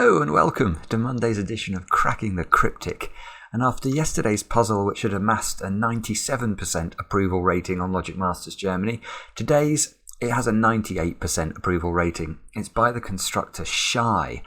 Hello and welcome to Monday's edition of Cracking the Cryptic. And after yesterday's puzzle, which had amassed a 97% approval rating on Logic Masters Germany, today's it has a 98% approval rating. It's by the constructor Shye,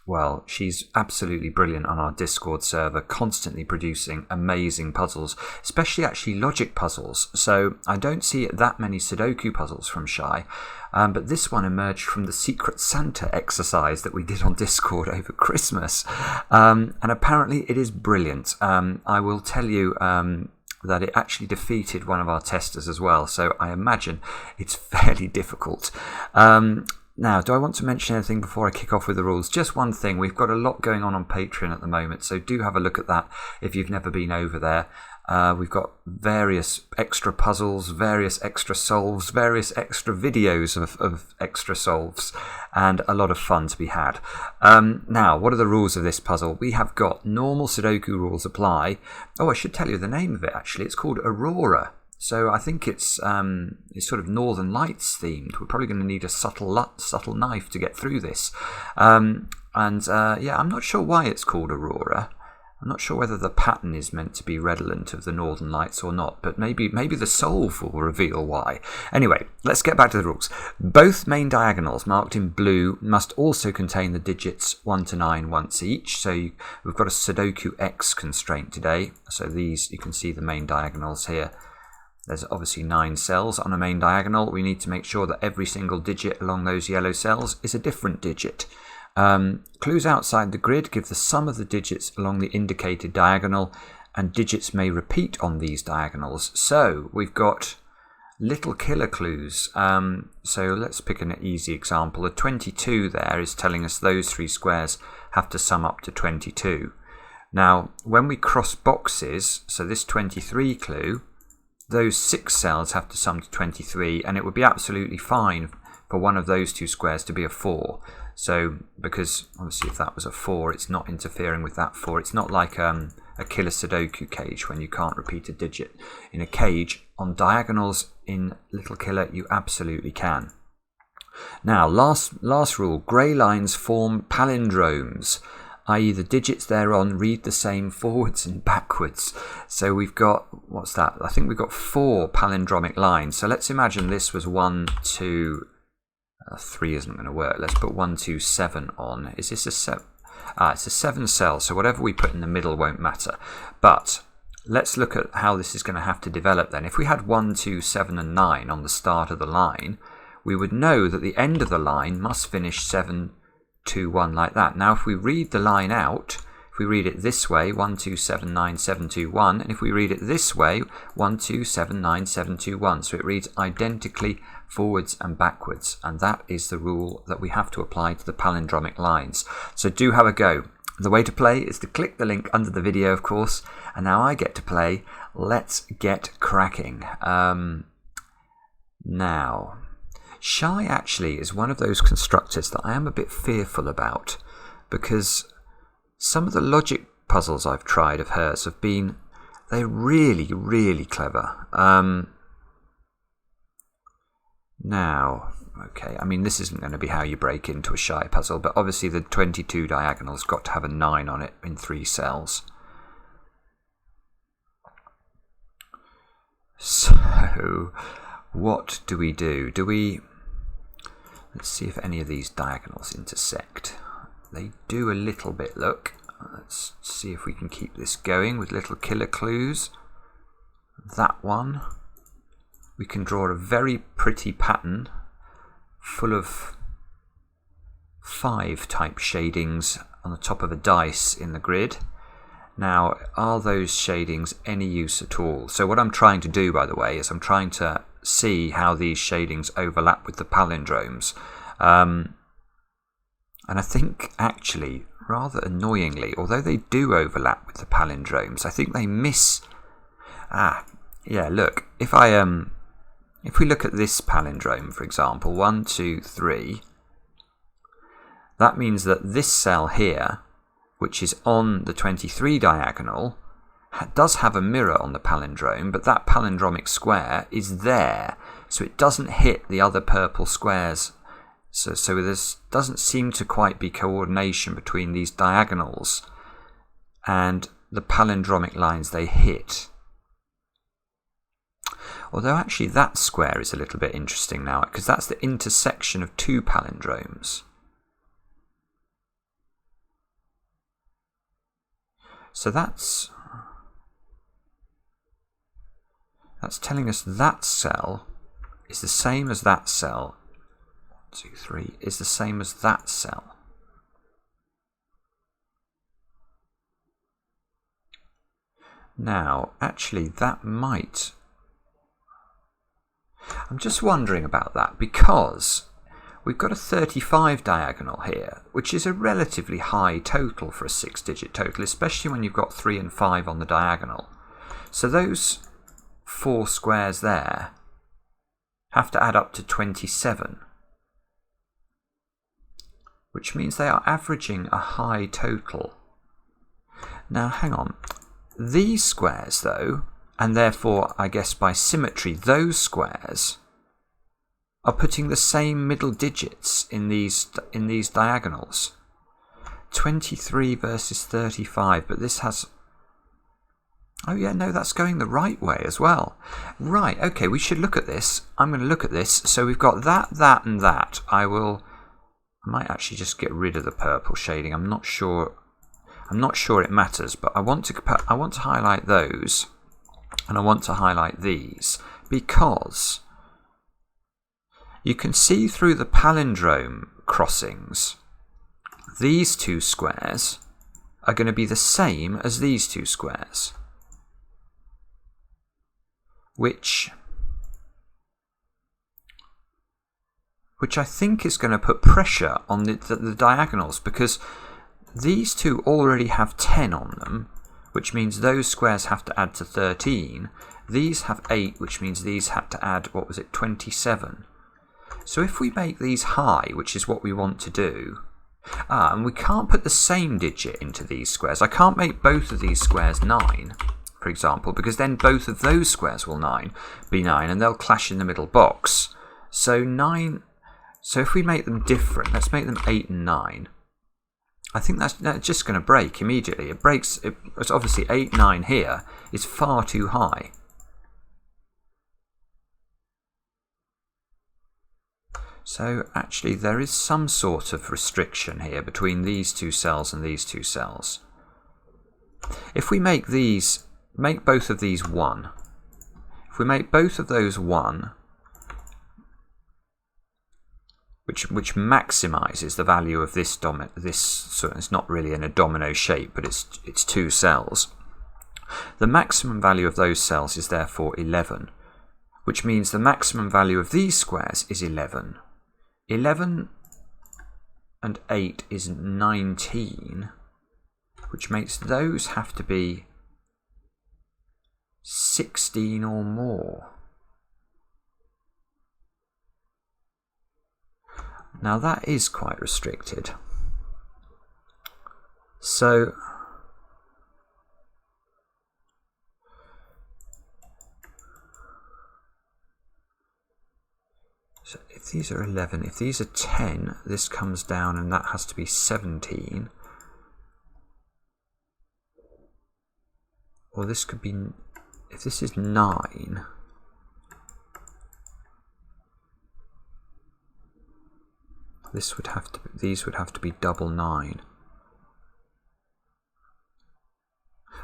well, she's absolutely brilliant on our Discord server, constantly producing amazing puzzles, especially actually logic puzzles. So I don't see that many Sudoku puzzles from Shye, but this one emerged from the Secret Santa exercise that we did on Discord over Christmas. And apparently it is brilliant. I will tell you that it actually defeated one of our testers as well, so I imagine it's fairly difficult. Now, do I want to mention anything before I kick off with the rules? Just one thing. We've got a lot going on Patreon at the moment, so do have a look at that if you've never been over there. We've got various extra puzzles, various extra solves, various extra videos of extra solves, and a lot of fun to be had. Now, what are the rules of this puzzle? We have got normal Sudoku rules apply. Oh, I should tell you the name of it, actually. It's called Aurora. So I think it's sort of Northern Lights themed. We're probably going to need a subtle knife to get through this. Yeah, I'm not sure why it's called Aurora. I'm not sure whether the pattern is meant to be redolent of the Northern Lights or not, but maybe the solve will reveal why. Anyway, let's get back to the rules. Both main diagonals marked in blue must also contain the digits 1 to 9 once each. So we've got a Sudoku X constraint today. So these, you can see the main diagonals here. There's obviously 9 cells on a main diagonal. We need to make sure that every single digit along those yellow cells is a different digit. Clues outside the grid give the sum of the digits along the indicated diagonal, and digits may repeat on these diagonals. So we've got little killer clues. So let's pick an easy example. The 22 there is telling us those 3 squares have to sum up to 22. Now, when we cross boxes, so this 23 clue, those 6 cells have to sum to 23, and it would be absolutely fine for one of those 2 squares to be a 4. So, because obviously if that was a 4, it's not interfering with that 4. It's not like a killer Sudoku cage when you can't repeat a digit. In a cage, on diagonals in Little Killer, you absolutely can. Now, last rule, grey lines form palindromes, i.e. the digits thereon read the same forwards and backwards. So we've got, what's that? I think we've got 4 palindromic lines. So let's imagine this was 1, 2, 3 isn't going to work. Let's put 1, 2, 7 on. Is this a 7? It's a 7 cell, so whatever we put in the middle won't matter. But let's look at how this is going to have to develop then. If we had 1, 2, 7 and 9 on the start of the line, we would know that the end of the line must finish 7, 2, 1 like that. Now if we read the line out, if we read it this way, 1, 2, 7, 9, 7, 2, 1, and if we read it this way, 1, 2, 7, 9, 7, 2, 1, so it reads identically forwards and backwards, and that is the rule that we have to apply to the palindromic lines. So do have a go. The way to play is to click the link under the video, of course, and now I get to play. Let's get cracking. Now, Shye actually is one of those constructors that I am a bit fearful about, because some of the logic puzzles I've tried of hers have been, they're really, really clever. Now, okay, I mean, this isn't going to be how you break into a Shye puzzle, but obviously the 22 diagonal's got to have a 9 on it in 3 cells. So, what do we do? Let's see if any of these diagonals intersect. They do a little bit, look. Let's see if we can keep this going with little killer clues. That one. We can draw a very pretty pattern full of 5 type shadings on the top of a dice in the grid. Now, are those shadings any use at all? So what I'm trying to do, by the way, is I'm trying to see how these shadings overlap with the palindromes. And I think, actually, rather annoyingly, although they do overlap with the palindromes, I think they miss... yeah, look, if we look at this palindrome, for example, 1, 2, 3, that means that this cell here, which is on the 23 diagonal, does have a mirror on the palindrome, but that palindromic square is there, so it doesn't hit the other purple squares So there doesn't seem to quite be coordination between these diagonals and the palindromic lines they hit. Although actually that square is a little bit interesting now, because that's the intersection of two palindromes. So that's telling us that cell is the same as that cell. 1, 2, 3 is the same as that cell. Now, actually, that might... I'm just wondering about that, because we've got a 35 diagonal here, which is a relatively high total for a 6-digit total, especially when you've got 3 and 5 on the diagonal. So those 4 squares there have to add up to 27, which means they are averaging a high total. Now, hang on. These squares, though, and therefore, I guess by symmetry, those squares are putting the same middle digits in these diagonals. 23 versus 35, but this has... Oh yeah, no, that's going the right way as well. Right, okay, we should look at this. I'm going to look at this. So we've got that, that, and that. I might actually just get rid of the purple shading. I'm not sure it matters, but I want to highlight those, and I want to highlight these, because you can see through the palindrome crossings, these two squares are going to be the same as these two squares, which I think is going to put pressure on the diagonals, because these two already have 10 on them, which means those squares have to add to 13. These have 8, which means these had to add, 27. So if we make these high, which is what we want to do, and we can't put the same digit into these squares. I can't make both of these squares 9, for example, because then both of those squares will be 9, and they'll clash in the middle box. So 9. So if we make them different, let's make them 8 and 9. I think that's just going to break immediately. It breaks. It's obviously 8, 9 here is far too high. So actually there is some sort of restriction here between these two cells and these two cells. If we make both of these 1, if we make both of those 1, which maximizes the value of this so it's not really in a domino shape, but it's 2 cells. The maximum value of those cells is therefore 11, which means the maximum value of these squares is 11. 11 and 8 is 19, which makes those have to be 16 or more. Now that is quite restricted. So if these are 11, if these are 10, this comes down and that has to be 17. Or this could be, if this is 9, these would have to be double 9.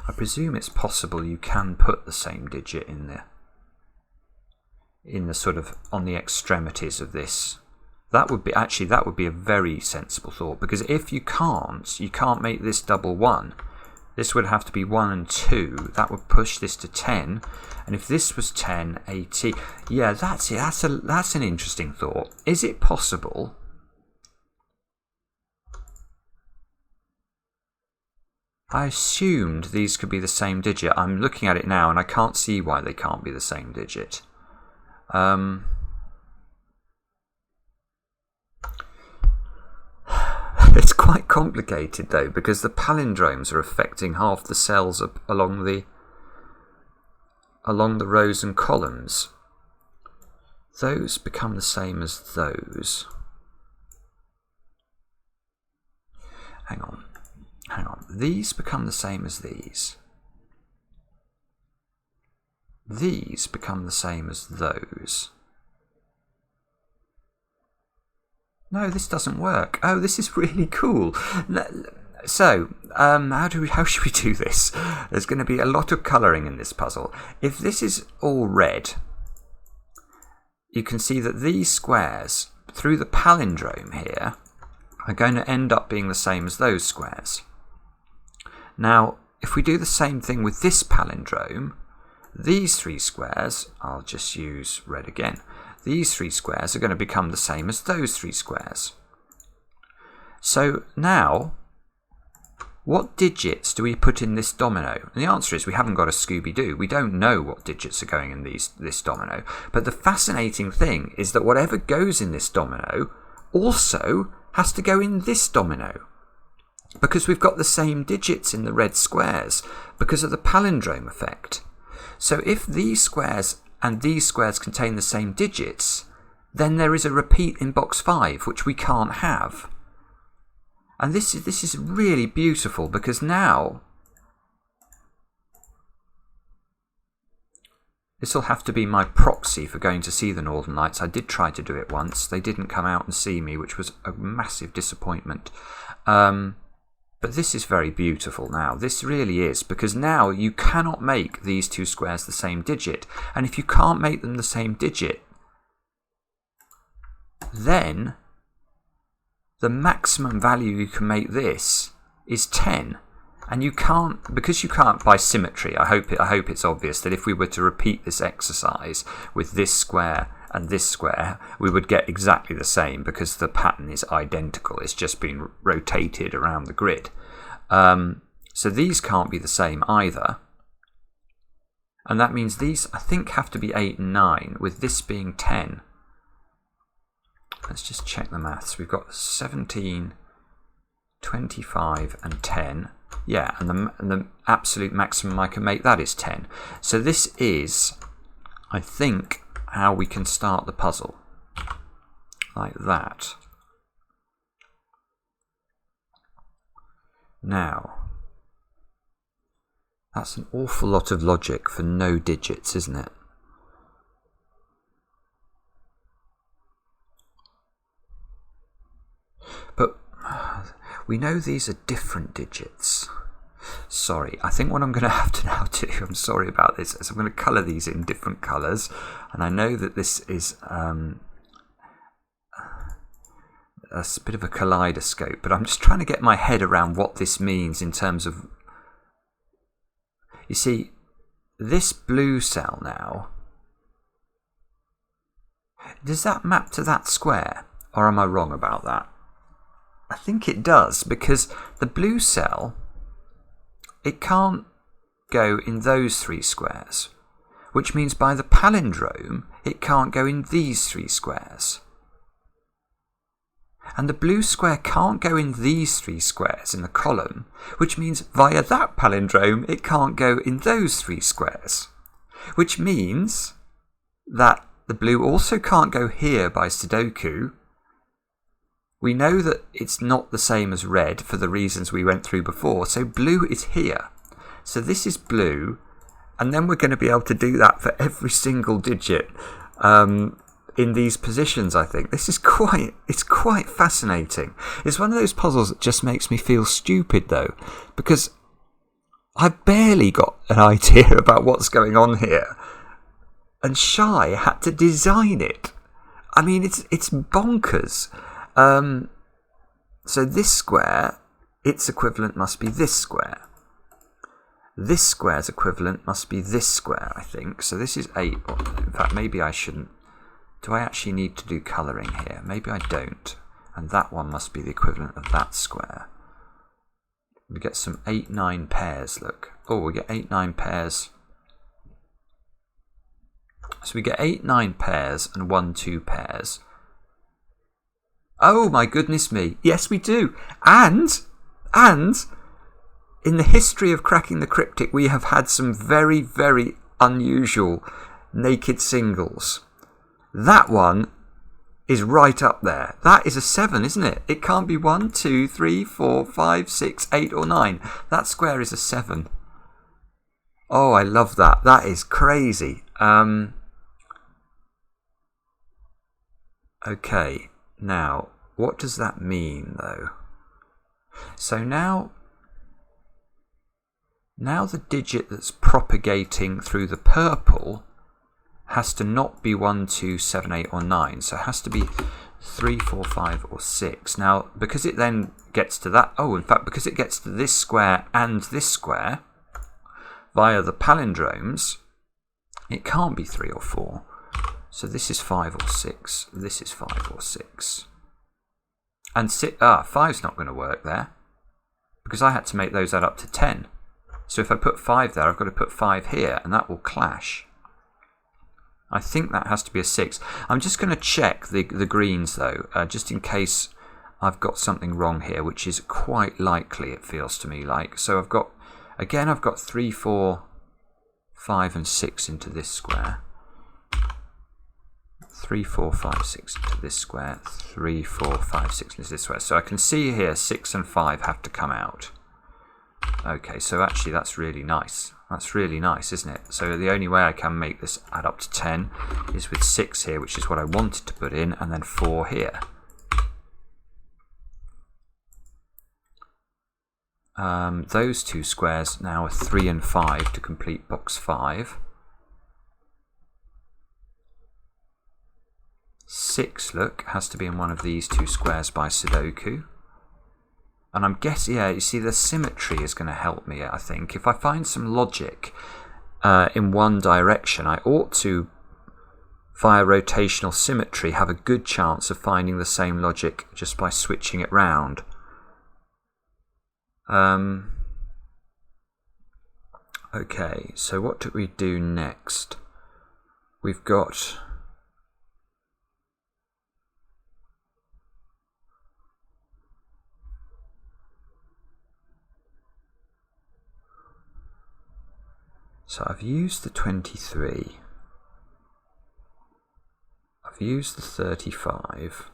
I presume it's possible you can put the same digit in there, in the sort of on the extremities of this. That would be a very sensible thought, because if you can't make this double 1. This would have to be 1 and 2. That would push this to 10. And if this was 10, 80. Yeah, that's it. That's an interesting thought. Is it possible? I assumed these could be the same digit. I'm looking at it now and I can't see why they can't be the same digit. It's quite complicated though, because the palindromes are affecting half the cells along the rows and columns. Those become the same as those. these become the same as these. These become the same as those. No, this doesn't work. Oh, this is really cool. So, how should we do this? There's going to be a lot of colouring in this puzzle. If this is all red, you can see that these squares, through the palindrome here, are going to end up being the same as those squares. Now, if we do the same thing with this palindrome, these three squares, I'll just use red again, these three squares are going to become the same as those three squares. So now, what digits do we put in this domino? And the answer is we haven't got a Scooby-Doo. We don't know what digits are going in this domino. But the fascinating thing is that whatever goes in this domino also has to go in this domino, because we've got the same digits in the red squares because of the palindrome effect. So if these squares and these squares contain the same digits, then there is a repeat in box 5, which we can't have. And this is really beautiful, because now this will have to be my proxy for going to see the Northern Lights. I did try to do it once. They didn't come out and see me, which was a massive disappointment. But this is very beautiful now. This really is, because now you cannot make these two squares the same digit. And if you can't make them the same digit, then the maximum value you can make this is 10. And you can't, because you can't by symmetry, I hope it's obvious that if we were to repeat this exercise with this square and this square, we would get exactly the same, because the pattern is identical. It's just been rotated around the grid. So these can't be the same either. And that means these, I think, have to be 8 and 9, with this being 10. Let's just check the maths. We've got 17, 25 and 10. Yeah, and the absolute maximum I can make that is 10. So this is, I think, how we can start the puzzle. Like that. Now, that's an awful lot of logic for no digits, isn't it? But we know these are different digits. Sorry, I think what I'm going to have to now do, I'm sorry about this, is I'm going to colour these in different colours. And I know that this is a bit of a kaleidoscope, but I'm just trying to get my head around what this means in terms of... You see, this blue cell now, does that map to that square? Or am I wrong about that? I think it does, because the blue cell, it can't go in those three squares, which means by the palindrome, it can't go in these three squares. And the blue square can't go in these three squares in the column, which means via that palindrome, it can't go in those three squares, which means that the blue also can't go here by Sudoku. We know that it's not the same as red for the reasons we went through before, so blue is here. So this is blue, and then we're going to be able to do that for every single digit in these positions, I think. This is quite fascinating. It's one of those puzzles that just makes me feel stupid, though, because I've barely got an idea about what's going on here. And Shye had to design it. I mean, it's bonkers. So this square, its equivalent must be this square. This square's equivalent must be this square, I think. So this is 8. In fact, maybe I shouldn't. Do I actually need to do colouring here? Maybe I don't. And that one must be the equivalent of that square. We get some 8, 9 pairs, look. Oh, we get 8, 9 pairs. So we get 8, 9 pairs and 1, 2 pairs. Oh my goodness me. Yes, we do. And in the history of cracking the cryptic, we have had some very, very unusual naked singles. That one is right up there. That is a 7, isn't it? It can't be 1, 2, 3, 4, 5, 6, 8 or 9. That square is a 7. Oh, I love that. That is crazy. Okay, now, what does that mean, though? So now the digit that's propagating through the purple has to not be 1, 2, 7, 8 or 9. So it has to be 3, 4, 5 or 6. Now, because it then gets to that... Oh, in fact, because it gets to this square and this square via the palindromes, it can't be 3 or 4. So this is 5 or 6. This is 5 or 6. And 5's not going to work there, because I had to make those add up to 10. So if I put 5 there, I've got to put 5 here, and that will clash. I think that has to be a 6. I'm just going to check the greens, though, just in case I've got something wrong here, which is quite likely, it feels to me like. So I've got 3, 4, 5 and 6 into this square. 3, 4, 5, 6 into this square. 3, 4, 5, 6 into this square. So I can see here 6 and 5 have to come out. Okay, so actually that's really nice. That's really nice, isn't it? So the only way I can make this add up to 10 is with 6 here, which is what I wanted to put in, and then 4 here. Those two squares now are 3 and 5 to complete box 5. 6, look, has to be in one of these two squares by Sudoku. And I'm guessing, yeah, you see, the symmetry is going to help me, I think. If I find some logic in one direction, I ought to, via rotational symmetry, have a good chance of finding the same logic just by switching it round. Okay, so what do we do next? We've got... So I've used the 23, I've used the 35,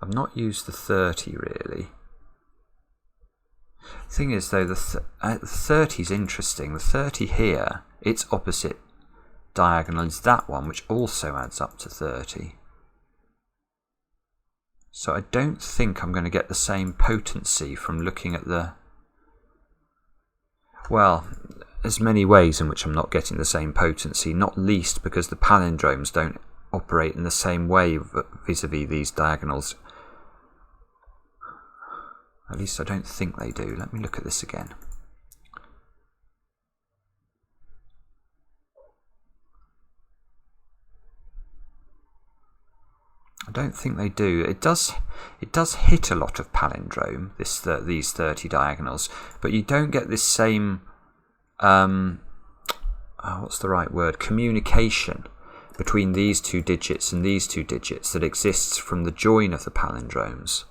I've not used the 30 really. Thing is though, the 30 is interesting. The 30 here, its opposite diagonal is that one, which also adds up to 30. So I don't think I'm going to get the same potency from looking at the... Well, there's many ways in which I'm not getting the same potency, not least because the palindromes don't operate in the same way vis-a-vis these diagonals. At least I don't think they do. Let me look at this again. I don't think they do. It does hit a lot of palindrome, these 30 diagonals, but you don't get this same what's the right word? Communication between these two digits and these two digits that exists from the join of the palindromes.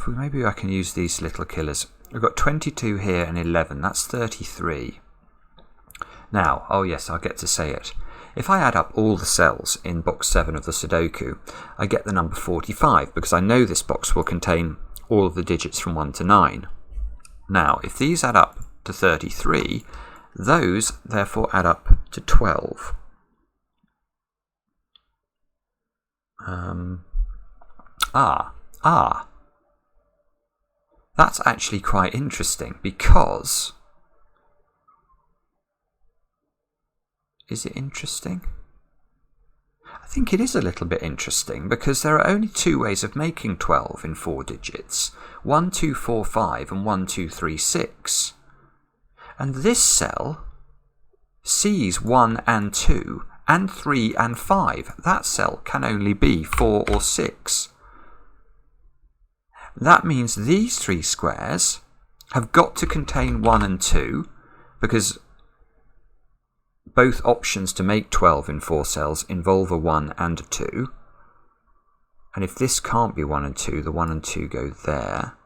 Maybe I can use these little killers. We've got 22 here and 11. That's 33. Now, oh yes, I'll get to say it. If I add up all the cells in box 7 of the Sudoku, I get the number 45, because I know this box will contain all of the digits from 1 to 9. Now, if these add up to 33, those therefore add up to 12. That's actually quite interesting, because... Is it interesting? I think it is a little bit interesting, because there are only two ways of making 12 in 4 digits. 1, 2, 4, 5 and 1, 2, 3, 6. And this cell sees 1 and 2 and 3 and 5. That cell can only be 4 or 6. That means these 3 squares have got to contain 1 and 2, because both options to make 12 in 4 cells involve a 1 and a 2. And if this can't be 1 and 2, the 1 and 2 go there,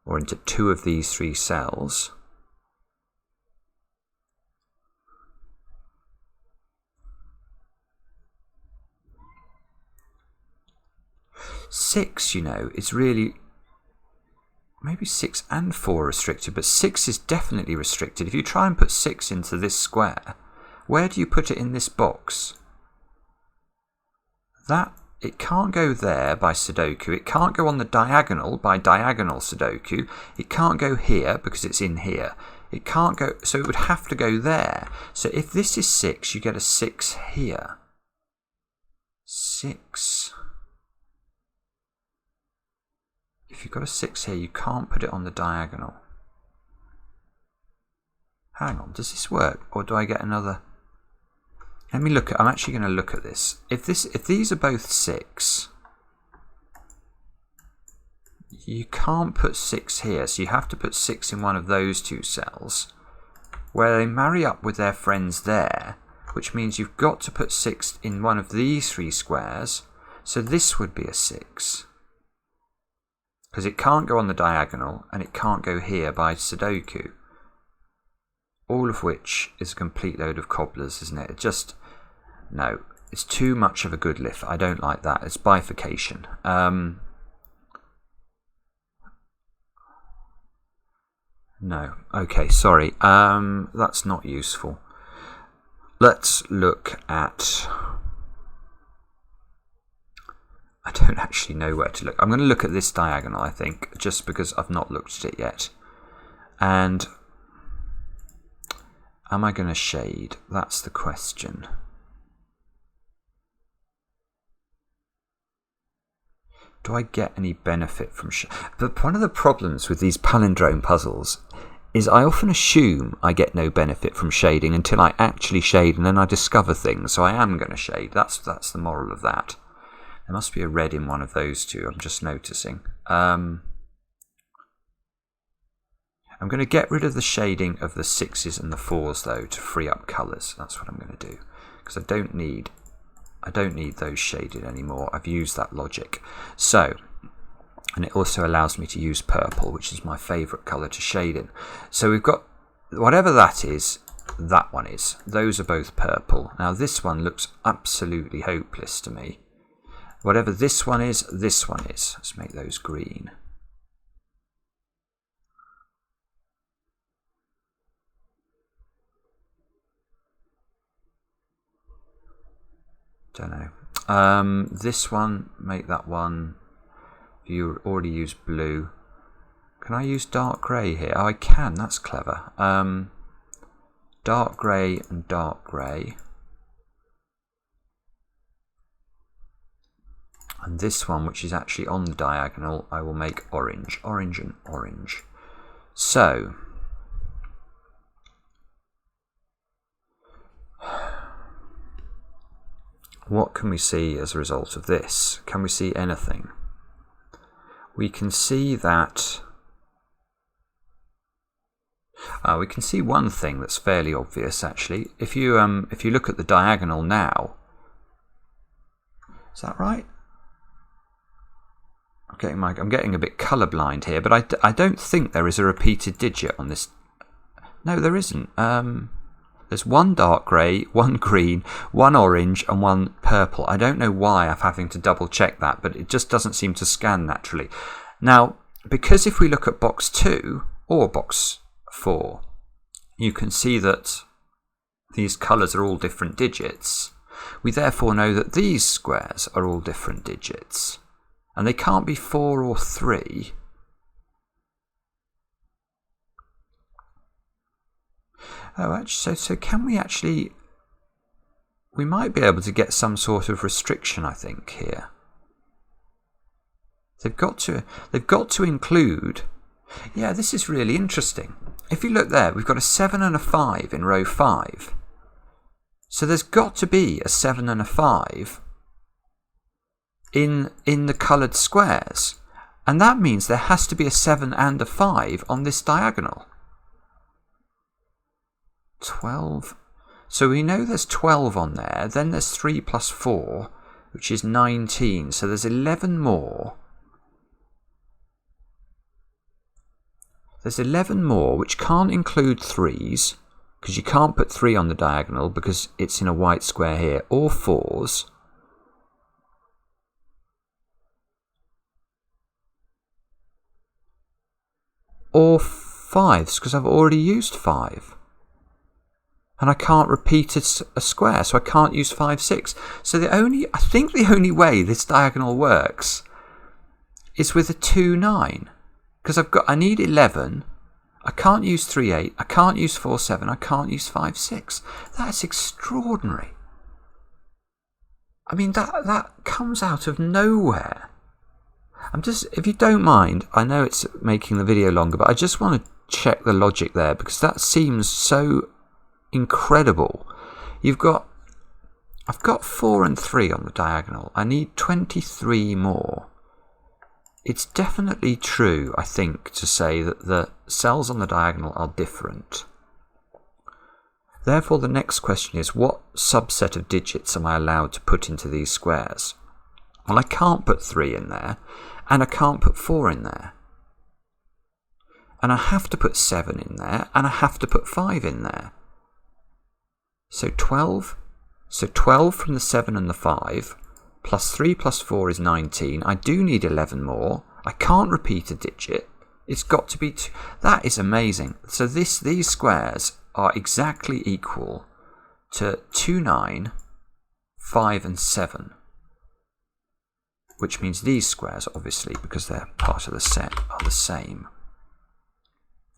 or into 2 of these 3 cells. 6, you know, is really... Maybe 6 and 4 are restricted, but 6 is definitely restricted. If you try and put 6 into this square, where do you put it in this box? It can't go there by Sudoku. It can't go on the diagonal by diagonal Sudoku. It can't go here because it's in here. It can't go, so it would have to go there. So if this is 6, you get a 6 here. 6. If you've got a 6 here, you can't put it on the diagonal. Hang on, does this work? Or do I get another... Let me look at... I'm actually going to look at this. If these are both 6, you can't put 6 here, so you have to put 6 in one of those two cells, where they marry up with their friends there, which means you've got to put 6 in one of these 3 squares, so this would be a 6. Because it can't go on the diagonal, and it can't go here by Sudoku. All of which is a complete load of cobblers, isn't it? It just... No, it's too much of a good lift. I don't like that. It's bifurcation. No. Okay, sorry. That's not useful. Let's look at... I don't actually know where to look. I'm going to look at this diagonal, I think, just because I've not looked at it yet. And am I going to shade? That's the question. Do I get any benefit from shade? But one of the problems with these palindrome puzzles is I often assume I get no benefit from shading until I actually shade, and then I discover things. So I am going to shade. That's the moral of that. There must be a red in one of those two, I'm just noticing. I'm going to get rid of the shading of the 6s and the 4s, though, to free up colours. That's what I'm going to do. Because I don't need those shaded anymore. I've used that logic. So, and it also allows me to use purple, which is my favourite colour to shade in. So we've got, whatever that is, that one is. Those are both purple. Now this one looks absolutely hopeless to me. Whatever this one is, this one is. Let's make those green. Don't know. This one, make that one. You already used blue. Can I use dark grey here? Oh, I can. That's clever. Dark grey and dark grey. And this one, which is actually on the diagonal, I will make orange. Orange and orange. So, what can we see as a result of this? Can we see anything? We can see that... we can see one thing that's fairly obvious, actually. If you look at the diagonal now... Is that right? I'm getting a bit colourblind here, but I don't think there is a repeated digit on this. No, there isn't. There's one dark grey, one green, one orange, and one purple. I don't know why I'm having to double check that, but it just doesn't seem to scan naturally. Now, because if we look at box 2 or box 4, you can see that these colours are all different digits. We therefore know that these squares are all different digits. And they can't be 4 or 3. Oh, actually, so can we actually... We might be able to get some sort of restriction, I think, here. They've got to include... Yeah, this is really interesting. If you look there, we've got a 7 and a 5 in row 5. So there's got to be a 7 and a 5 in the coloured squares. And that means there has to be a 7 and a 5 on this diagonal. 12. So we know there's 12 on there. Then there's 3 plus 4, which is 19. So there's 11 more. There's 11 more, which can't include 3s, because you can't put 3 on the diagonal because it's in a white square here, or 4s. or 5s because I've already used 5. And I can't repeat a square, so I can't use 5, 6. So I think the only way this diagonal works is with a 2, 9. Because I need 11. I can't use 3, 8. I can't use 4, 7. I can't use 5, 6. That's extraordinary. I mean, that comes out of nowhere. If you don't mind, I know it's making the video longer, but I just want to check the logic there because that seems so incredible. I've got 4 and 3 on the diagonal. I need 23 more. It's definitely true, I think, to say that the cells on the diagonal are different. Therefore, the next question is, what subset of digits am I allowed to put into these squares? Well, I can't put 3 in there, and I can't put 4 in there. And I have to put 7 in there, and I have to put 5 in there. So 12. So 12 from the 7 and the 5, plus 3 plus 4 is 19. I do need 11 more. I can't repeat a digit. It's got to be 2. That is amazing. So these squares are exactly equal to 2, 9, 5 and 7. Which means these squares, obviously, because they're part of the set, are the same.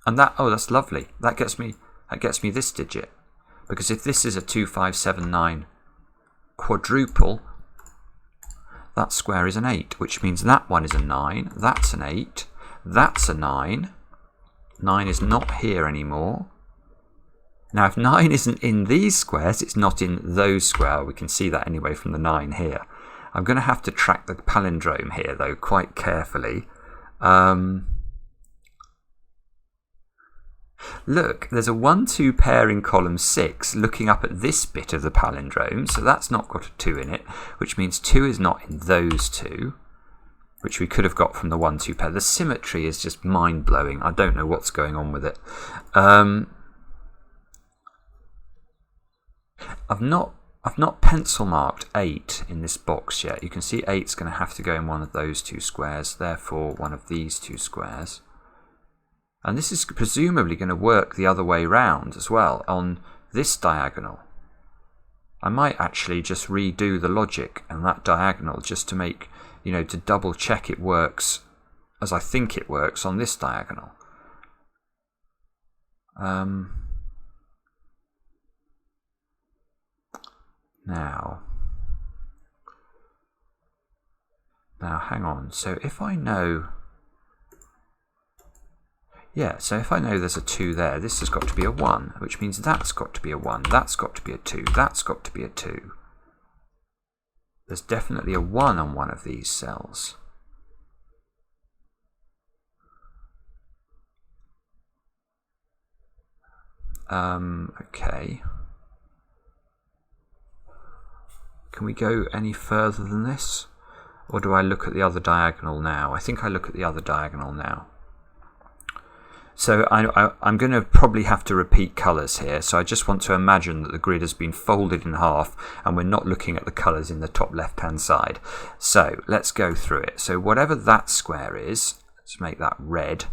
And that's lovely. That gets me this digit. Because if this is a 2, 5, 7, 9 quadruple, that square is an 8, which means that one is a 9, that's an 8, that's a 9. 9 is not here anymore. Now, if 9 isn't in these squares, it's not in those squares. We can see that anyway from the 9 here. I'm going to have to track the palindrome here, though, quite carefully. Look, there's a 1, 2 pair in column 6 looking up at this bit of the palindrome, so that's not got a 2 in it, which means 2 is not in those two, which we could have got from the 1, 2 pair. The symmetry is just mind-blowing. I don't know what's going on with it. I've not pencil marked 8 in this box yet. You can see 8's going to have to go in one of those two squares, therefore one of these two squares. And this is presumably going to work the other way round as well on this diagonal. I might actually just redo the logic and that diagonal just to make, to double check it works as I think it works on this diagonal. Now hang on. So if I know... Yeah, so if I know there's a 2 there, this has got to be a 1, which means that's got to be a 1, that's got to be a 2, that's got to be a 2. There's definitely a 1 on one of these cells. Okay. Can we go any further than this? Or do I look at the other diagonal now? I think I look at the other diagonal now. So I'm going to probably have to repeat colours here. So I just want to imagine that the grid has been folded in half and we're not looking at the colours in the top left-hand side. So let's go through it. So whatever that square is, let's make that red.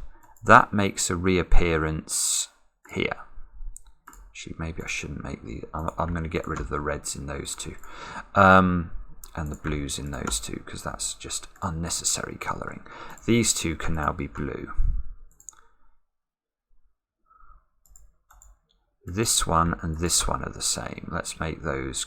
That makes a reappearance here. Actually, maybe I shouldn't make the... I'm going to get rid of the reds in those two. And the blues in those two, because that's just unnecessary colouring. These two can now be blue. This one and this one are the same. Let's make those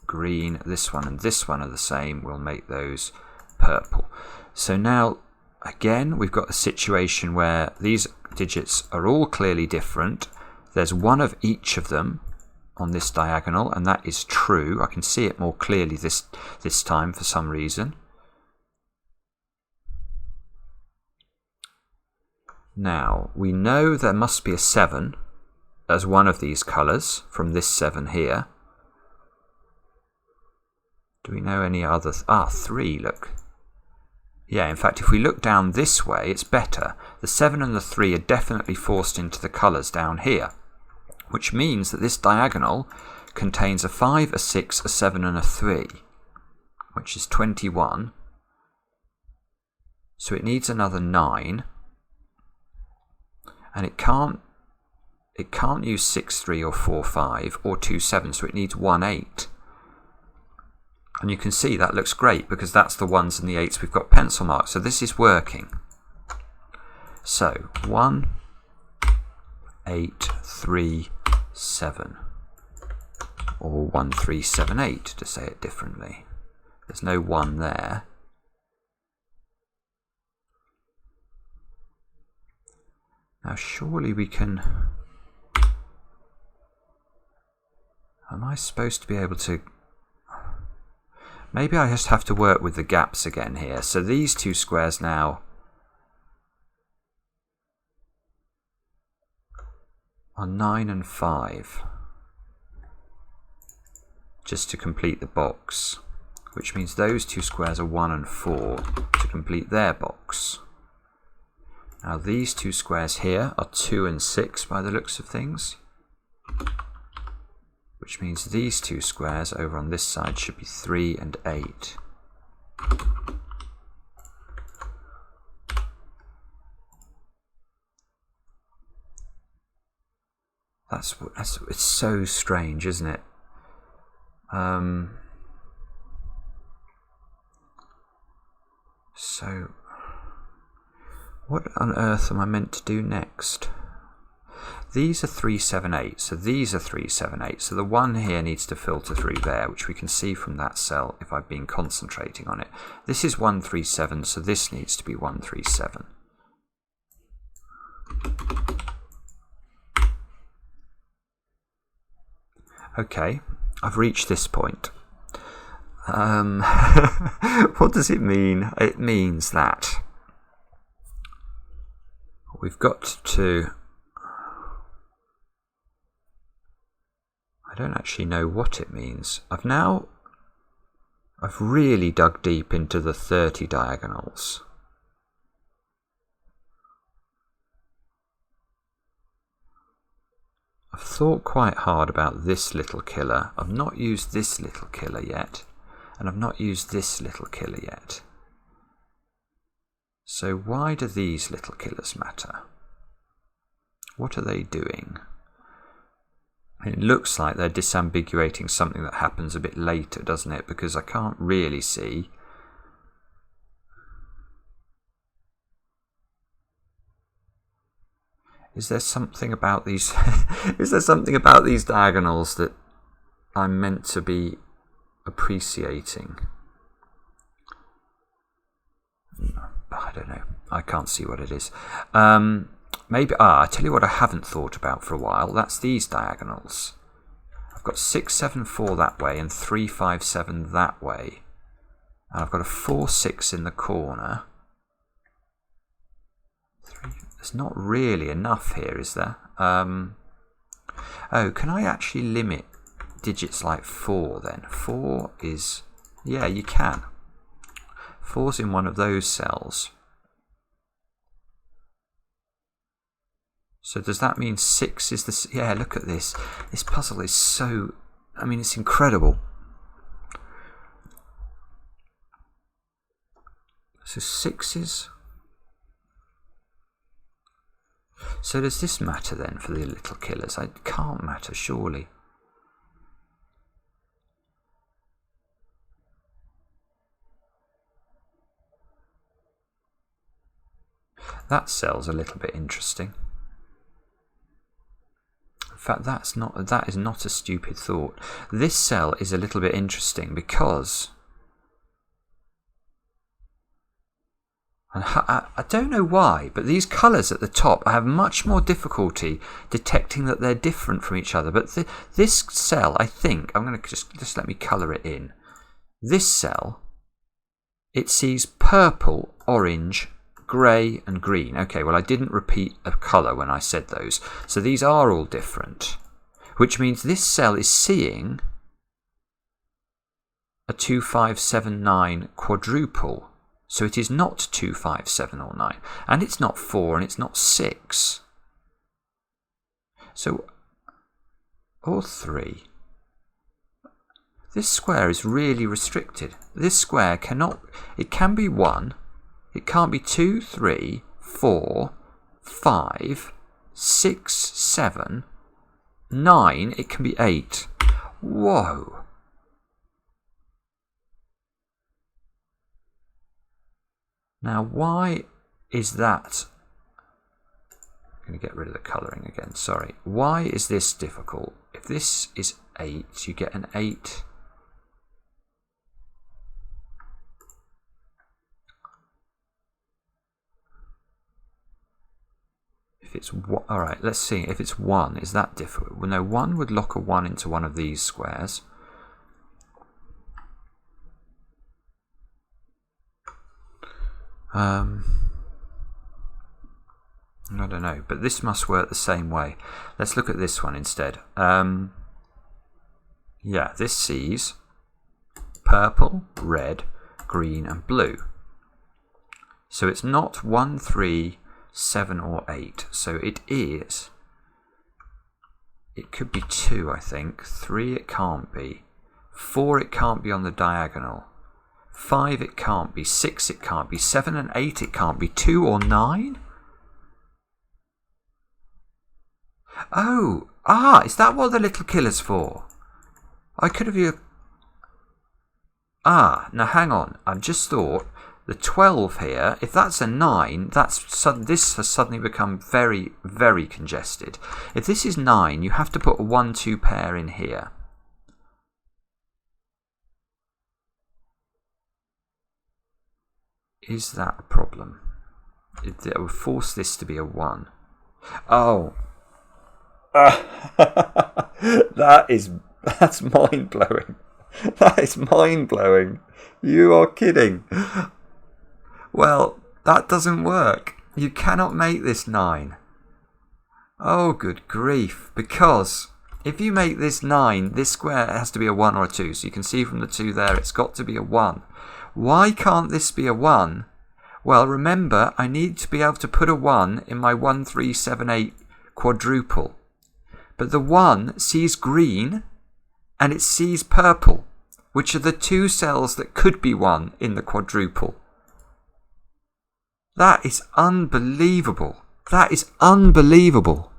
green. This one and this one are the same. We'll make those purple. So now, again, we've got a situation where these digits are all clearly different. There's one of each of them on this diagonal, and that is true. I can see it more clearly this time for some reason. Now, we know there must be a 7 as one of these colours from this 7 here. Do we know any other? 3, look. Yeah, in fact, if we look down this way, it's better. The 7 and the 3 are definitely forced into the colours down here, which means that this diagonal contains a 5, a 6, a 7 and a 3, which is 21. So it needs another 9. and it can't use 6, 3 or 4, 5 or 2, 7, so it needs 1, 8. And you can see that looks great because that's the 1s and the 8s we've got pencil marked. So this is working. So 1, 8, 3, 7. Or 1, 3, 7, 8 to say it differently. There's no 1 there. Now surely we can... Am I supposed to be able to... Maybe I just have to work with the gaps again here. So these two squares now are 9 and 5. Just to complete the box. Which means those two squares are 1 and 4 to complete their box. Now these two squares here are 2 and 6 by the looks of things. Which means these two squares over on this side should be 3 and 8. It's so strange, isn't it? So what on earth am I meant to do next? These are 3, 7, 8, so these are 3, 7, 8. So the 1 here needs to filter through there, which we can see from that cell if I've been concentrating on it. This is 1, 3, 7, so this needs to be 1, 3, 7. Okay, I've reached this point. What does it mean? It means that we've got to... I don't actually know what it means. I've really dug deep into the 30 diagonals. I've thought quite hard about this little killer. I've not used this little killer yet, and I've not used this little killer yet. So why do these little killers matter? What are they doing? It looks like they're disambiguating something that happens a bit later, doesn't it? Because I can't really see. Is there something about these? Is there something about these diagonals that I'm meant to be appreciating? I don't know. I can't see what it is. Maybe, I tell you what I haven't thought about for a while. That's these diagonals. I've got 6, 7, 4 that way and 3, 5, 7 that way. And I've got a 4, 6 in the corner. There's not really enough here, is there? Oh, can I actually limit digits like 4 then? 4 is... Yeah, you can. 4's in one of those cells. So does that mean 6 is the... Yeah, look at this. This puzzle is so... I mean, it's incredible. So 6 is... So does this matter then for the little killers? It can't matter, surely. That cell's a little bit interesting. In fact, that is not a stupid thought. This cell is a little bit interesting because I don't know why, but these colours at the top, I have much more difficulty detecting that they're different from each other. But this cell, I think, I'm going to just let me colour it in. This cell, it sees purple, orange, grey and green. Okay, well I didn't repeat a colour when I said those. So these are all different. Which means this cell is seeing a 2, 5, 7, 9 quadruple. So it is not 2, 5, 7 or 9. And it's not 4 and it's not 6. So, or 3. This square is really restricted. This square cannot, it can be 1. It can't be 2, 3, 4, 5, 6, 7, 9, it can be 8. Whoa. Now, why is that? I'm going to get rid of the colouring again, sorry. Why is this difficult? If this is 8, you get an 8. If it's all right, let's see. If it's 1, is that difficult? Well, no, 1 would lock a 1 into one of these squares. I don't know, but this must work the same way. Let's look at this one instead. Yeah, this sees purple, red, green and blue. So it's not 1, 3, 7 or 8. So it is, it could be 2, I think. 3 it can't be. 4 it can't be on the diagonal. 5 it can't be. 6 it can't be. 7 and 8 it can't be. 2 or 9? Oh, is that what the little killer's for? I could have... now hang on. I've just thought the 12 here, if that's a 9, this has suddenly become very, very congested. If this is 9, you have to put a 1-2 pair in here. Is that a problem? It would force this to be a 1. Oh. That's mind-blowing. That is mind-blowing. You are kidding. Well, that doesn't work. You cannot make this 9. Oh, good grief. Because if you make this 9, this square has to be a 1 or a 2. So you can see from the 2 there, it's got to be a 1. Why can't this be a 1? Well, remember, I need to be able to put a 1 in my 1, 3, 7, 8 quadruple. But the 1 sees green and it sees purple, which are the 2 cells that could be 1 in the quadruple. That is unbelievable. That is unbelievable.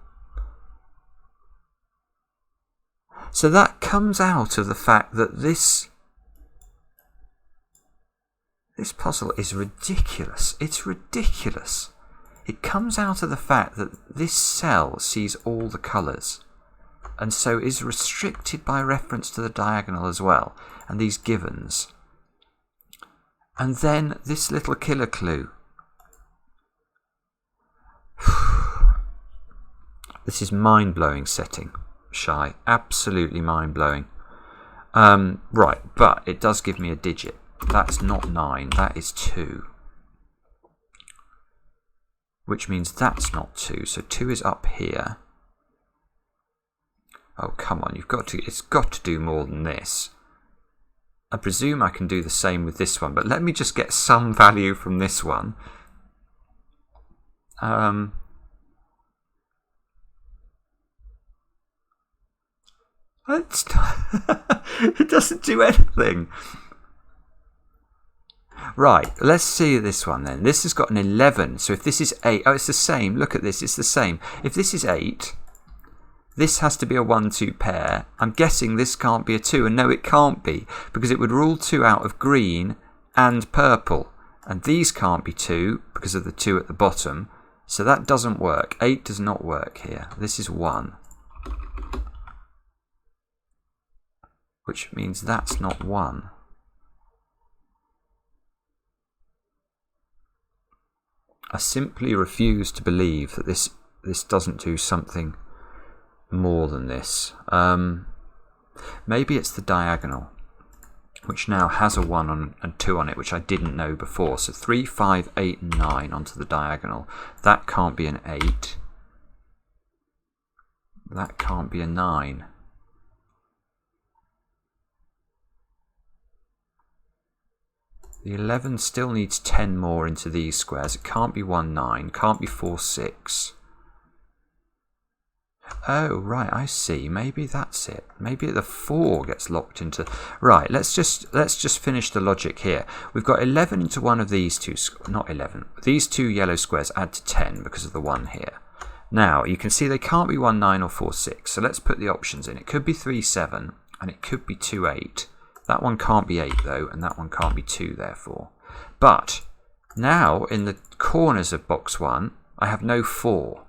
So that comes out of the fact that this puzzle is ridiculous. It's ridiculous. It comes out of the fact that this cell sees all the colours and so is restricted by reference to the diagonal as well, and these givens. And then this little killer clue. This is mind-blowing setting, Shye. Absolutely mind-blowing. Right, but it does give me a digit. That's not 9, that is 2. Which means that's not 2, so 2 is up here. Oh, come on, it's got to do more than this. I presume I can do the same with this one, but let me just get some value from this one. It doesn't do anything. Right, let's see this one then. This has got an 11, so if this is 8, oh, it's the same. Look at this, it's the same. If this is 8, this has to be a 1-2 pair. I'm guessing this can't be a 2, and no, it can't be, because it would rule 2 out of green and purple. And these can't be 2, because of the 2 at the bottom. So that doesn't work. 8 does not work here. This is 1. Which means that's not 1. I simply refuse to believe that this doesn't do something more than this. Maybe it's the diagonal, which now has a 1 and 2 on it, which I didn't know before. So 3, 5, 8 and 9 onto the diagonal. That can't be an 8. That can't be a 9. The 11 still needs 10 more into these squares. It can't be 1, 9. Can't be 4, 6. Oh, right, I see. Maybe that's it. Maybe the 4 gets locked into... Right, let's just finish the logic here. We've got 11 into one of these two... Not 11. These 2 yellow squares add to 10 because of the 1 here. Now, you can see they can't be 1, 9 or 4, 6. So let's put the options in. It could be 3, 7, and it could be 2, 8. That one can't be 8, though, and that one can't be 2, therefore. But now, in the corners of box 1, I have no 4.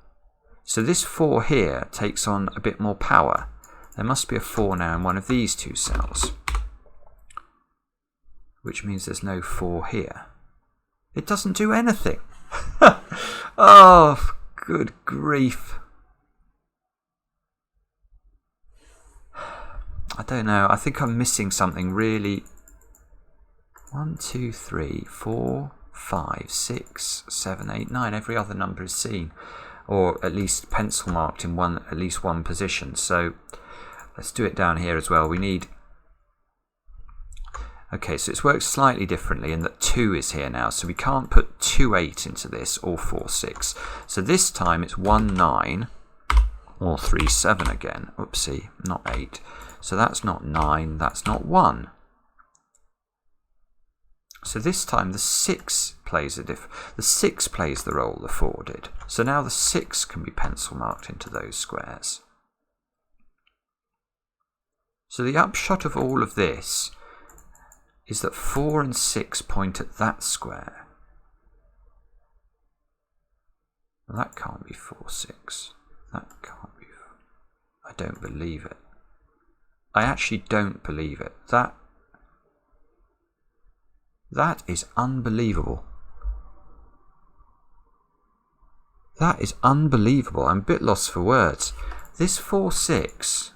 So this 4 here takes on a bit more power. There must be a 4 now in one of these two cells, which means there's no 4 here. It doesn't do anything. Oh, good grief. I don't know. I think I'm missing something really. 1, 2, 3, 4, 5, 6, 7, 8, 9. Every other number is seen, or at least pencil marked in at least one position. So let's do it down here as well. We need. Okay, so it's worked slightly differently in that 2 is here now, so we can't put 2, 8 into this, or 4, 6. So this time it's 1, 9, or 3, 7 again. Oopsie, not 8. So that's not 9, that's not 1. So this time the 6 plays the 6 plays the role the 4 did. So now the 6 can be pencil marked into those squares. So the upshot of all of this is that 4 and 6 point at that square. Well, that can't be 4, 6. That can't be. I don't believe it. I actually don't believe it. That is unbelievable. That is unbelievable. I'm a bit lost for words. This 4, 6,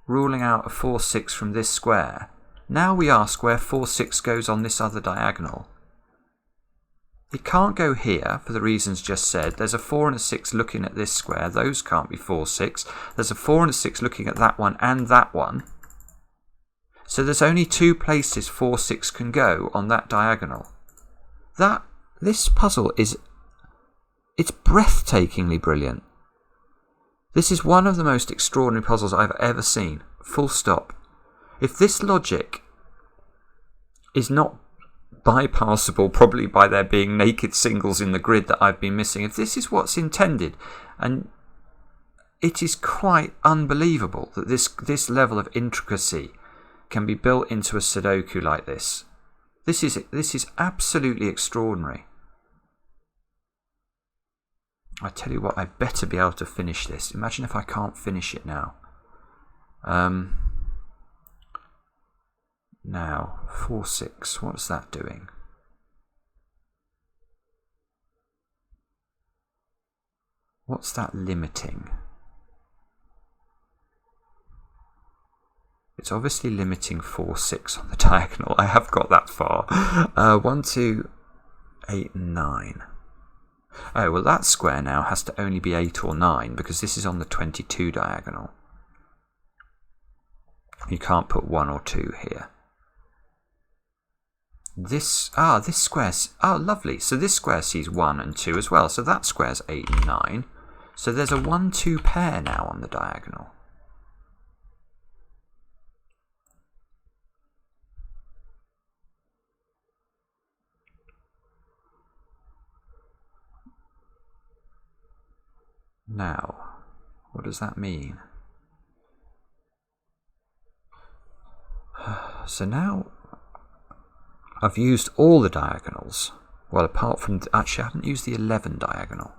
ruling out a 4, 6 from this square. Now we ask where 4, 6 goes on this other diagonal. It can't go here for the reasons just said. There's a 4 and a 6 looking at this square. Those can't be 4, 6. There's a 4 and a 6 looking at that one and that one. So there's only 2 places 4, 6 can go on that diagonal. This puzzle it's breathtakingly brilliant. This is one of the most extraordinary puzzles I've ever seen. Full stop. If this logic is not bypassable, probably by there being naked singles in the grid that I've been missing, if this is what's intended, and it is quite unbelievable that this level of intricacy can be built into a Sudoku like this. This is absolutely extraordinary. I tell you what, I better be able to finish this. Imagine if I can't finish it now. Now, 4, 6, what's that doing? What's that limiting? It's obviously limiting 4, 6 on the diagonal. I have got that far. 1, 2, 8, 9. Oh, well that square now has to only be 8 or 9 because this is on the 22 diagonal. You can't put 1 or 2 here. This square, lovely. So this square sees 1 and 2 as well. So that square's 8 and 9. So there's a 1, 2 pair now on the diagonal. Now, what does that mean? So now I've used all the diagonals. Well, apart from... Actually, I haven't used the 11 diagonal.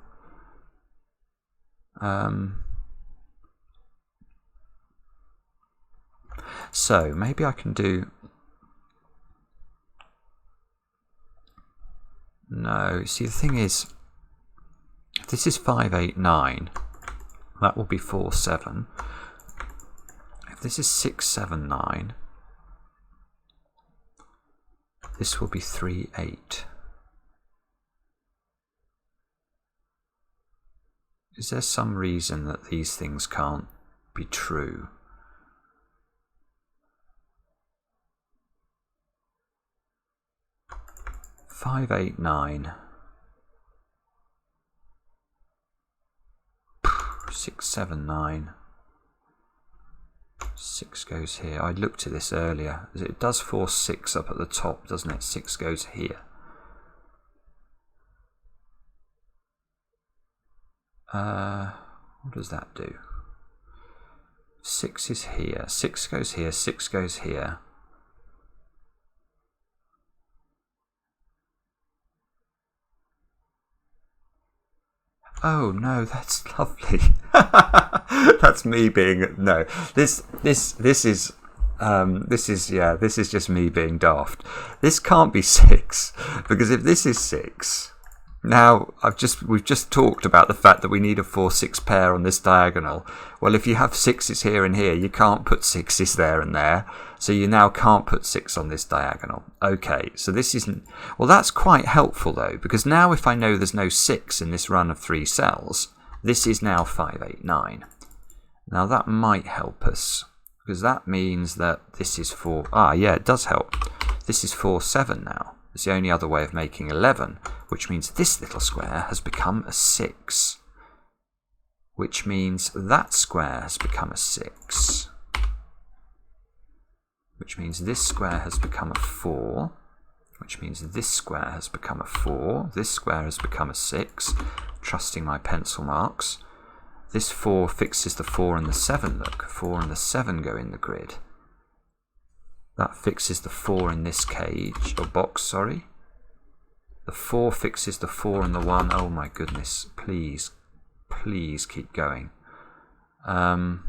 So maybe I can do... No, see the thing is, if this is 5, 8, 9, that will be 4, 7. If this is 6, 7, 9, this will be 3, 8. Is there some reason that these things can't be true? Five, 8, 9. 6, 7, 9. 6 goes here. I looked at this earlier. It does force 6 up at the top, doesn't it? 6 goes here. What does that do? 6 is here, 6 goes here, 6 goes here. Oh no, that's lovely. That's me being no. This is just me being daft. This can't be 6 because if this is 6, now we've just talked about the fact that we need a 4-6 pair on this diagonal. Well, if you have 6s here and here, you can't put 6s there and there. So you now can't put 6 on this diagonal. Okay, so this isn't... Well, that's quite helpful, though, because now if I know there's no 6 in this run of 3 cells, this is now 5, 8, 9. Now, that might help us, because that means that this is 4... Ah, yeah, it does help. This is 4, 7 now. It's the only other way of making 11, which means this little square has become a 6. Which means that square has become a 6. Which means this square has become a 4, which means this square has become a 4, this square has become a 6, trusting my pencil marks. This 4 fixes the 4 and the 7, look, 4 and the 7 go in the grid. That fixes the 4 in this cage, or box, sorry. The 4 fixes the 4 and the 1, oh my goodness, please, please keep going. 4,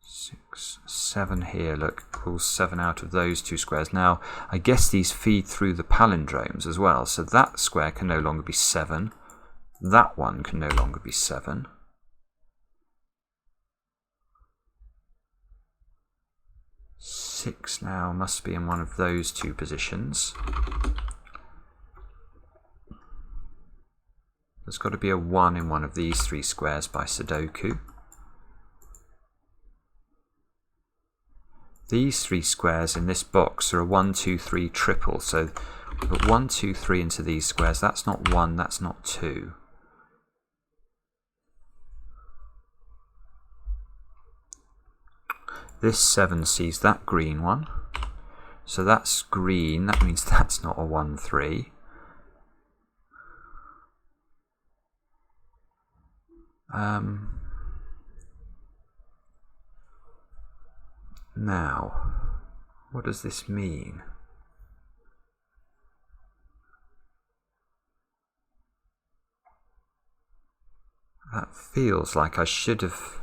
6, 7 here, look, pulls 7 out of those 2 squares. Now, I guess these feed through the palindromes as well, so that square can no longer be 7. That one can no longer be 7. Six now must be in one of those 2 positions. There's got to be a 1 in one of these 3 squares by Sudoku. These 3 squares in this box are a 1, 2, 3 triple. So we put 1, 2, 3 into these squares. That's not 1, that's not 2. This 7 sees that green one. So that's green. That means that's not a 1, 3. Now, what does this mean? That feels like I should have...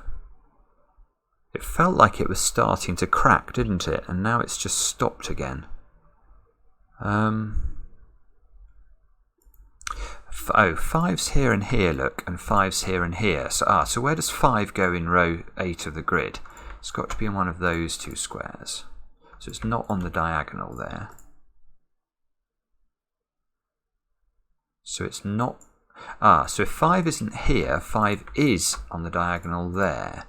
It felt like it was starting to crack, didn't it? And now it's just stopped again. Oh, 5's here and here, look, and 5's here and here. So where does 5 go in row 8 of the grid? It's got to be in one of those 2 squares. So it's not on the diagonal there. So it's not... so if 5 isn't here, 5 is on the diagonal there.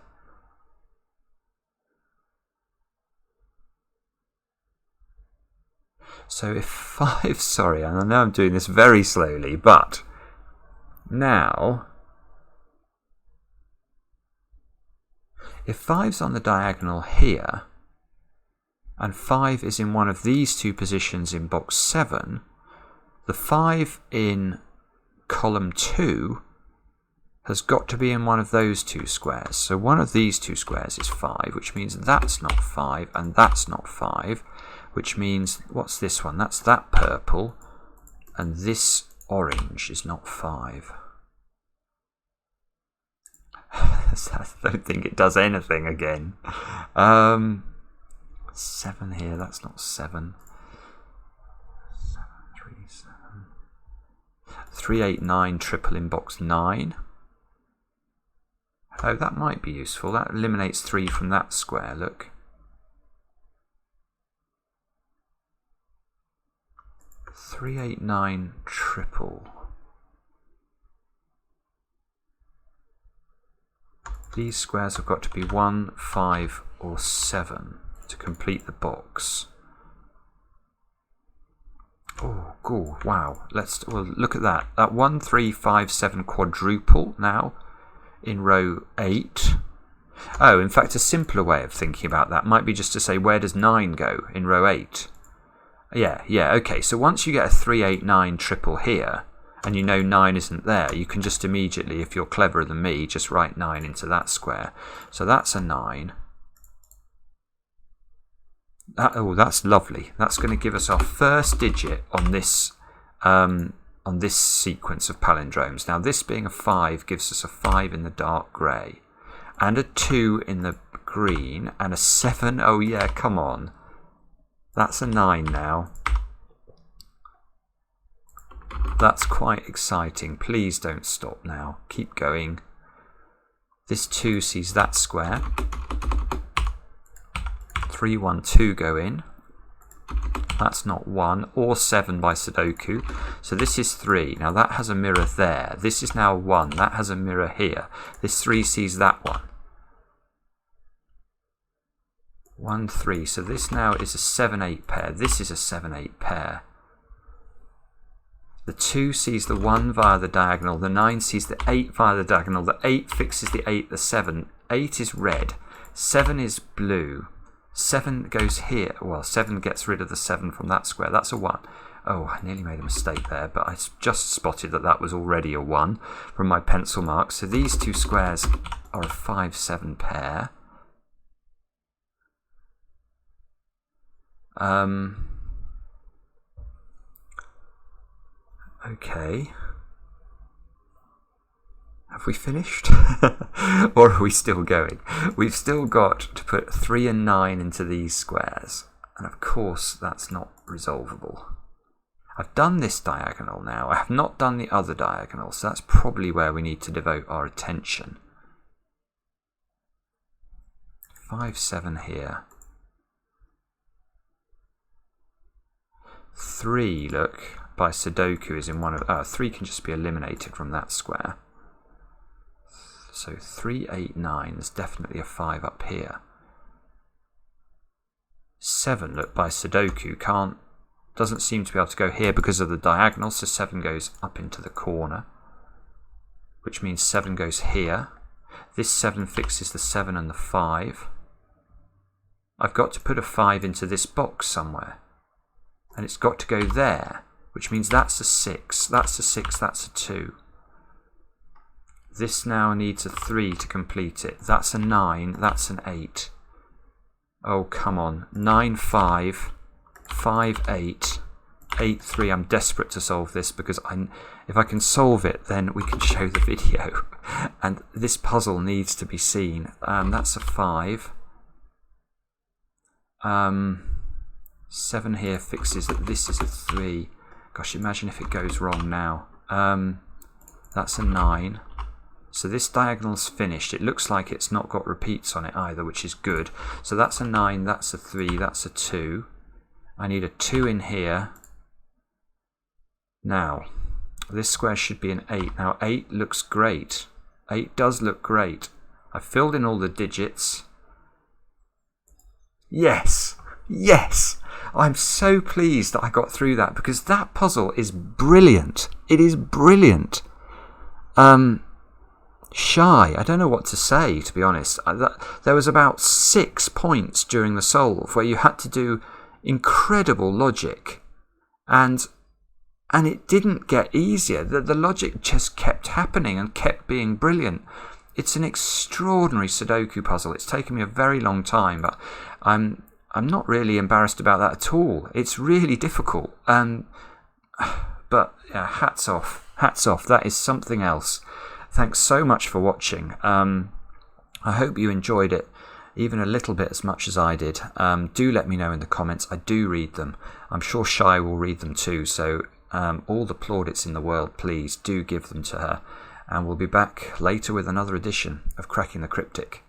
So if 5, sorry, and I know I'm doing this very slowly, but now, if 5's on the diagonal here, and 5 is in one of these 2 positions in box 7, the 5 in column 2 has got to be in one of those 2 squares. So one of these 2 squares is 5, which means that's not 5, and that's not 5. Which means, what's this one? That's that purple, and this orange is not 5. I don't think it does anything again. 7 here, that's not 7. 7, 3, 7. 3, 8, 9, triple in box 9. Oh, that might be useful. That eliminates 3 from that square, look. 3, 8, 9, triple. These squares have got to be 1, 5, or 7 to complete the box. Oh, cool! Wow. Well, look at that. That 1, 3, 5, 7 quadruple now in row 8. Oh, in fact, a simpler way of thinking about that might be just to say, where does 9 go in row 8? Yeah, okay. So once you get a 3, 8, 9 triple here, and you know 9 isn't there, you can just immediately, if you're cleverer than me, just write 9 into that square. So that's a 9. That's lovely. That's going to give us our first digit on this sequence of palindromes. Now, this being a 5 gives us a 5 in the dark grey, and a 2 in the green, and a 7. Oh yeah, come on. That's a 9 now. That's quite exciting. Please don't stop now. Keep going. This 2 sees that square. 3, 1, 2 go in. That's not 1 or 7 by Sudoku. So this is 3. Now that has a mirror there. This is now 1. That has a mirror here. This 3 sees that one. 1, 3. So this now is a 7, 8 pair. This is a 7, 8 pair. The 2 sees the 1 via the diagonal. The 9 sees the 8 via the diagonal. The 8 fixes the 8, the 7. 8 is red. 7 is blue. 7 goes here. Well, 7 gets rid of the 7 from that square. That's a 1. Oh, I nearly made a mistake there, but I just spotted that that was already a 1 from my pencil mark. So these two squares are a 5, 7 pair. Okay. Have we finished? Or are we still going? We've still got to put 3 and 9 into these squares. And of course, that's not resolvable. I've done this diagonal now. I have not done the other diagonal, so that's probably where we need to devote our attention. 5, 7 here. 3, look, by Sudoku is in one of... 3 can just be eliminated from that square. So 3, 8, 9, there's definitely a 5 up here. 7, look, by Sudoku doesn't seem to be able to go here because of the diagonal, so 7 goes up into the corner, which means 7 goes here. This 7 fixes the 7 and the 5. I've got to put a 5 into this box somewhere, and it's got to go there, which means that's a 6, that's a 6, that's a 2. This now needs a 3 to complete it. That's a 9, that's an 8. Oh, come on. 9, 5, 5, 8, 8, 3. I'm desperate to solve this because if I can solve it, then we can show the video. And this puzzle needs to be seen. That's a 5. 7 here fixes that this is a 3. Gosh, imagine if it goes wrong now. That's a 9. So this diagonal's finished. It looks like it's not got repeats on it either, which is good. So that's a 9, that's a 3, that's a 2. I need a 2 in here. Now, this square should be an 8. Now, 8 looks great. 8 does look great. I've filled in all the digits. Yes! Yes! I'm so pleased that I got through that because that puzzle is brilliant. It is brilliant. Shye, I don't know what to say, to be honest. There was about 6 points during the solve where you had to do incredible logic, and it didn't get easier. The logic just kept happening and kept being brilliant. It's an extraordinary Sudoku puzzle. It's taken me a very long time, but I'm not really embarrassed about that at all. It's really difficult, but yeah, hats off. Hats off. That is something else. Thanks so much for watching. I hope you enjoyed it even a little bit as much as I did. Do let me know in the comments. I do read them. I'm sure Shye will read them too. So all the plaudits in the world, please do give them to her. And we'll be back later with another edition of Cracking the Cryptic.